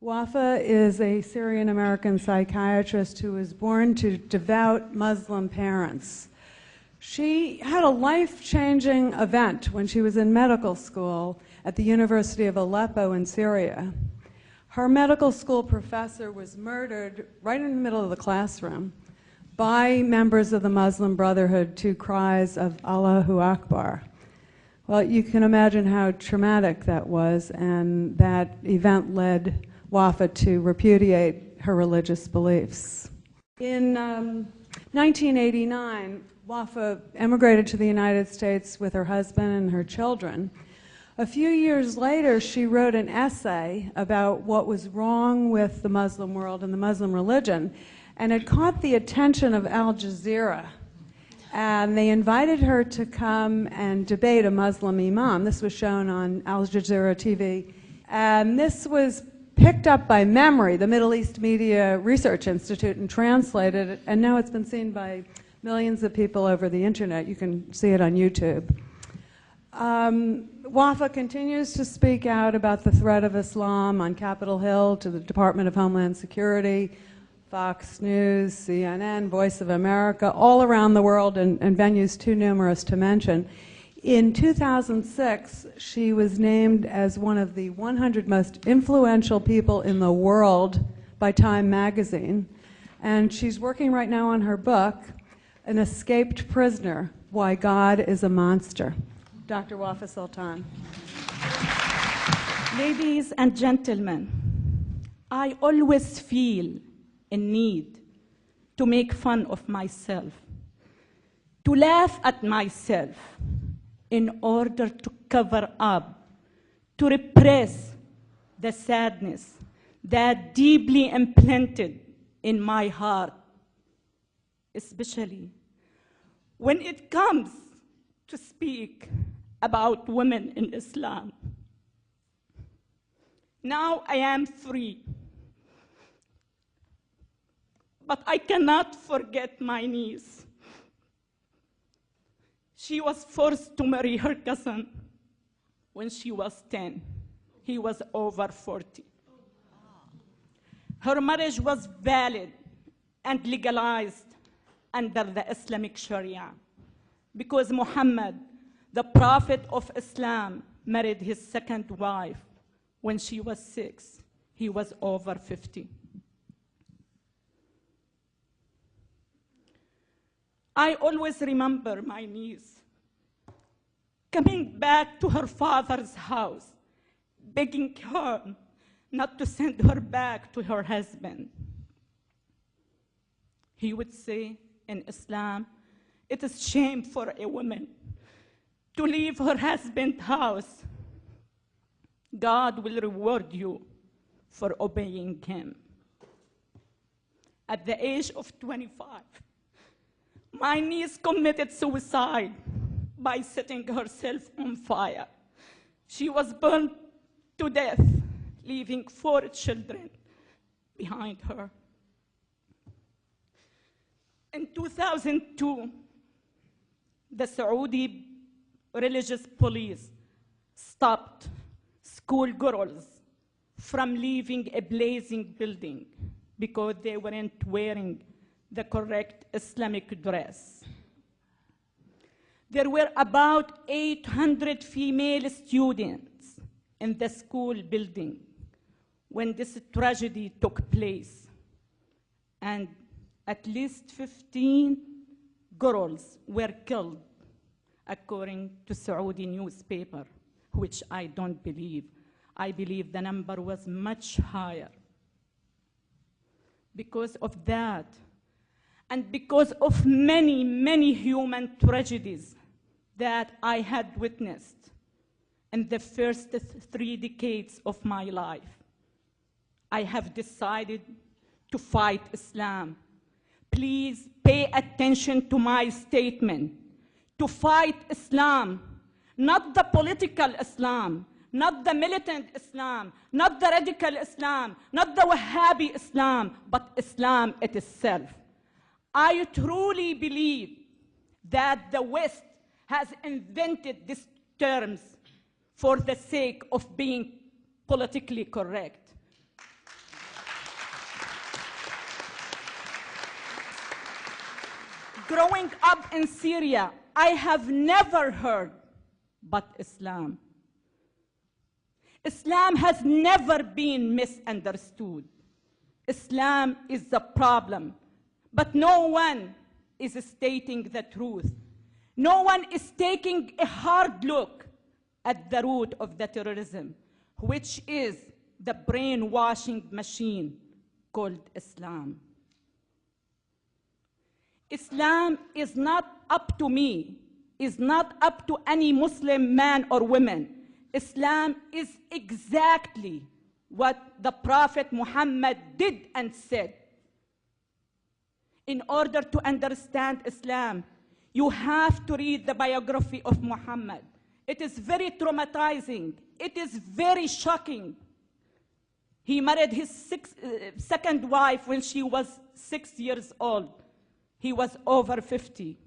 Wafa is a Syrian-American psychiatrist who was born to devout Muslim parents. She had a life-changing event when she was in medical school at the University of Aleppo in Syria. Her medical school professor was murdered right in the middle of the classroom by members of the Muslim Brotherhood to cries of Allahu Akbar. Well, you can imagine how traumatic that was, and that event led Wafa to repudiate her religious beliefs. In 1989, Wafa emigrated to the United States with her husband and her children. A few years later, she wrote an essay about what was wrong with the Muslim world and the Muslim religion, and it caught the attention of Al Jazeera. And they invited her to come and debate a Muslim imam. This was shown on Al Jazeera TV. And this was picked up by Memory, the Middle East Media Research Institute, and translated, and now it's been seen by millions of people over the internet. You can see it on YouTube. Wafa continues to speak out about the threat of Islam on Capitol Hill to the Department of Homeland Security, Fox News, CNN, Voice of America, all around the world, and venues too numerous to mention. In 2006, she was named as one of the 100 most influential people in the world by Time magazine. And she's working right now on her book, An Escaped Prisoner, Why God is a Monster. Dr. Wafa Sultan. Ladies and gentlemen, I always feel a need to make fun of myself, to laugh at myself, in order to cover up, to repress the sadness that deeply implanted in my heart, especially when it comes to speak about women in Islam. Now I am free, but I cannot forget my niece. She was forced to marry her cousin when she was 10. He was over 40. Her marriage was valid and legalized under the Islamic Sharia because Muhammad, the Prophet of Islam, married his second wife when she was 6. He was over 50. I always remember my niece coming back to her father's house, begging her not to send her back to her husband. He would say, in Islam, it is shame for a woman to leave her husband's house. God will reward you for obeying him. At the age of 25, my niece committed suicide by setting herself on fire. She was burned to death, leaving 4 children behind her. In 2002, the Saudi religious police stopped schoolgirls from leaving a blazing building because they weren't wearing the correct Islamic dress. There were about 800 female students in the school building when this tragedy took place, and at least 15 girls were killed, according to Saudi newspaper, which I don't believe. I believe the number was much higher. Because of that, and because of many, many human tragedies that I had witnessed in the first 3 decades of my life, I have decided to fight Islam. Please pay attention to my statement. To fight Islam, not the political Islam, not the militant Islam, not the radical Islam, not the Wahhabi Islam, but Islam itself. I truly believe that the West has invented these terms for the sake of being politically correct. growing up in Syria, I have never heard but Islam. Islam has never been misunderstood. Islam is the problem, but no one is stating the truth. No one is taking a hard look at the root of the terrorism, which is the brainwashing machine called Islam. Islam is not up to me, is not up to any Muslim man or woman. Islam is exactly what the Prophet Muhammad did and said. In order to understand Islam, you have to read the biography of Muhammad. It is very traumatizing. It is very shocking. He married his second wife when she was 6 years old. He was over 50.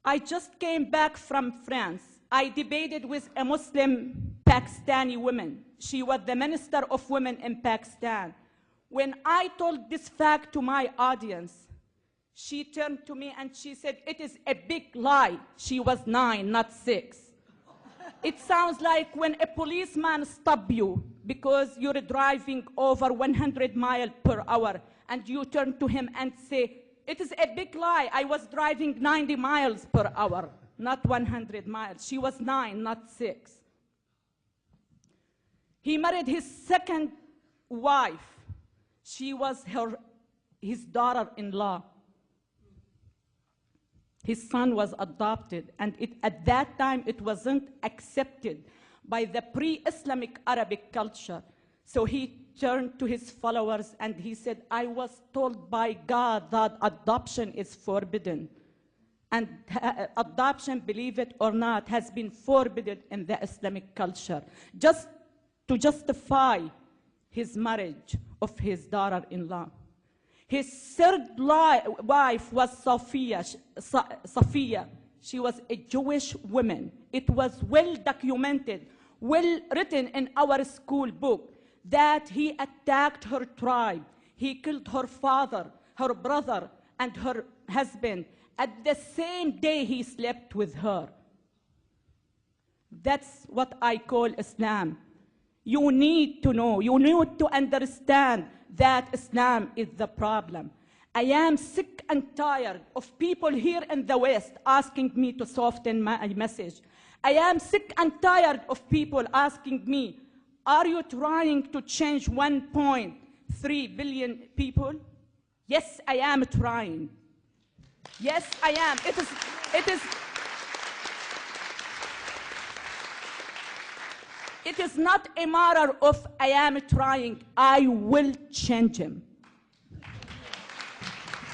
I just came back from France. I debated with a Muslim Pakistani woman. She was the Minister of Women in Pakistan. When I told this fact to my audience, she turned to me and she said, "It is a big lie." She was 9, not 6. It sounds like when a policeman stops you because you're driving over 100 miles per hour and you turn to him and say, "It is a big lie. I was driving 90 miles per hour, not 100 miles. She was 9, not 6. He married his second wife. She was his daughter-in-law. His son was adopted, and at that time it wasn't accepted by the pre-Islamic Arabic culture. So he turned to his followers and he said, "I was told by God that adoption is forbidden. And adoption, believe it or not, has been forbidden in the Islamic culture, just to justify his marriage of his daughter-in-law." His third wife was Safiya. She was a Jewish woman. It was well documented, well written in our school book that he attacked her tribe. He killed her father, her brother, and her husband. At the same day he slept with her. That's what I call Islam. You need to know, you need to understand that Islam is the problem. I am sick and tired of people here in the West asking me to soften my message. I am sick and tired of people asking me, "Are you trying to change 1.3 billion people?" Yes, I am trying. Yes, I am. It is not a matter of I am trying. I will change him.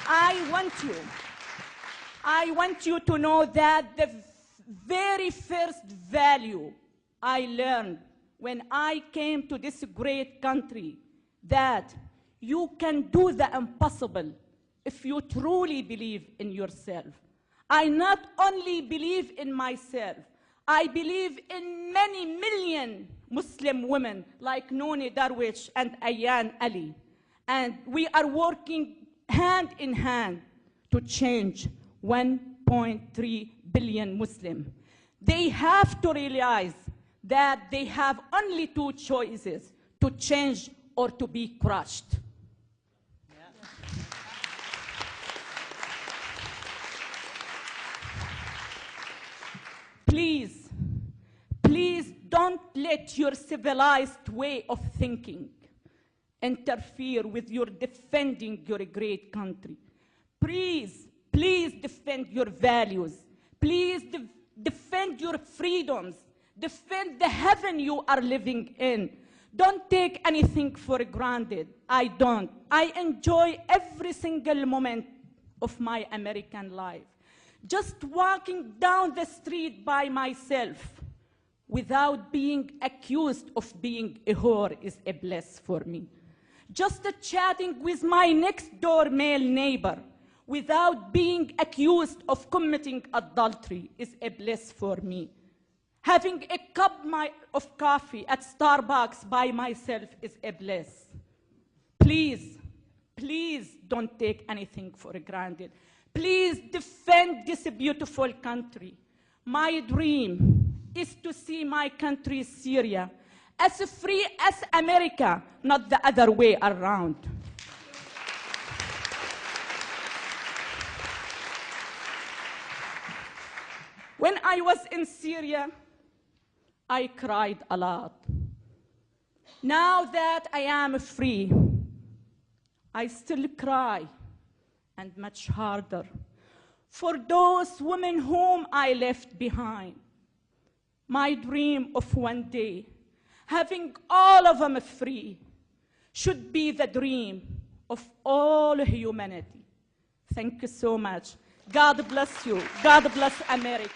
I want you to know that the very first value I learned when I came to this great country, that you can do the impossible if you truly believe in yourself. I not only believe in myself, I believe in many million Muslim women like Nooni Darwish and Ayaan Ali. And we are working hand in hand to change 1.3 billion Muslims. They have to realize that they have only two choices: to change or to be crushed. Please, please don't let your civilized way of thinking interfere with your defending your great country. Please, please defend your values. Please defend your freedoms. Defend the heaven you are living in. Don't take anything for granted. I don't. I enjoy every single moment of my American life. Just walking down the street by myself without being accused of being a whore is a bliss for me. Just chatting with my next door male neighbor without being accused of committing adultery is a bliss for me. Having a cup of coffee at Starbucks by myself is a bliss. Please, please don't take anything for granted. Please defend this beautiful country. My dream is to see my country, Syria, as free as America, not the other way around. When I was in Syria, I cried a lot. Now that I am free, I still cry, and much harder, for those women whom I left behind. My dream of one day, having all of them free, should be the dream of all humanity. Thank you so much. God bless you. God bless America.